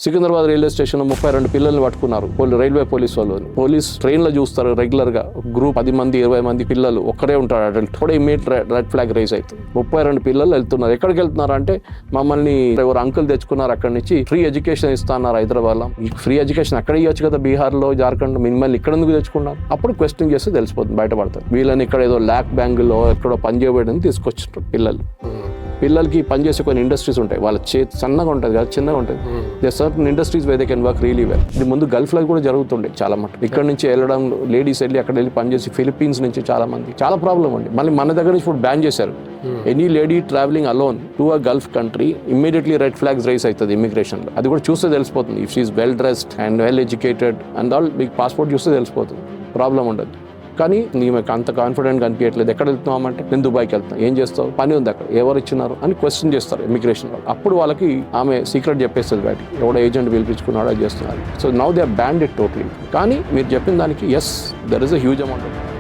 Secunderabad railway station 32 పిల్లల్ని పట్టుకున్నారు railway police వాళ్ళు. పోలీస్ ట్రైన్లో చూస్తారు రెగ్యులర్గా, గ్రూప్ 10 మంది 20 మంది పిల్లలు ఒక్కడే ఉంటాడు అడల్ట్. కూడా ఇమీడియట్ రెడ్ ఫ్లాగ్ రైజ్ అవుతుంది. 32 పిల్లలు వెళ్తున్నారు. ఎక్కడికి వెళ్తున్నారు అంటే మమ్మల్ని ఎవరు అంకుల్ తెచ్చుకున్నారు అక్కడి నుంచి, ఫ్రీ ఎడ్యుకేషన్ ఇస్తున్నారు హైదరాబాద్లో. మీకు ఫ్రీ ఎడ్యుకేషన్ అక్కడ ఇవ్వచ్చు కదా, బీహార్లో జార్ఖండ్, మిమ్మల్ని ఇక్కడ ఎందుకు తెచ్చుకున్నారు? అప్పుడు క్వశ్చన్ చేస్తే తెలిసిపోతుంది, బయటపడతారు. వీళ్ళని ఇక్కడ ఏదో ల్యాక్ బ్యాంగులో ఎక్కడో పని చేయబడి తీసుకొచ్చారు పిల్లలకి పనిచేసే కొన్ని ఇండస్ట్రీస్ ఉంటాయి. వాళ్ళ చేతి సన్నగా ఉంటుంది కదా, చిన్నగా ఉంటుంది. They certain industries way they can work really well. ఇది ముందు గల్ఫ్లో కూడా జరుగుతుండే చాలా మటుకు. ఇక్కడ నుంచి వెళ్ళడం, లేడీస్ వెళ్ళి అక్కడ వెళ్ళి పనిచేసి, ఫిలిప్పీన్స్ నుంచి చాలా మంది, చాలా ప్రాబ్లం అండి. మళ్ళీ మన దగ్గర నుంచి ఇప్పుడు బ్యాన్ చేశారు. Any lady travelling alone to a gulf country immediately red flags rise అవుతుంది ఇమిగ్రేషన్లో. అది కూడా చూస్తే తెలిసిపోతుంది. If she is well dressed and well educated and all, మీకు పాస్పోర్ట్ చూస్తే తెలిసిపోతుంది, ప్రాబ్లం ఉండదు. కానీ నీకు అంత కాన్ఫిడెంట్గా అనిపించట్లేదు. ఎక్కడ వెళ్తున్నామంటే నేను దుబాయ్కి వెళ్తాను. ఏం చేస్తావు? పని ఉంది అక్కడ, ఎవరు ఇచ్చినారు అని క్వశ్చన్ చేస్తారు ఇమిగ్రేషన్ వాళ్ళు. అప్పుడు వాళ్ళకి ఆమె సీక్రెట్ చెప్పేస్తుంది బయటికి, ఎవడో ఏజెంట్ పిలిపించుకున్నాడో చేస్తున్నారు. So now they banned it totally. కానీ మీరు చెప్పిన దానికి yes, there is a huge amount of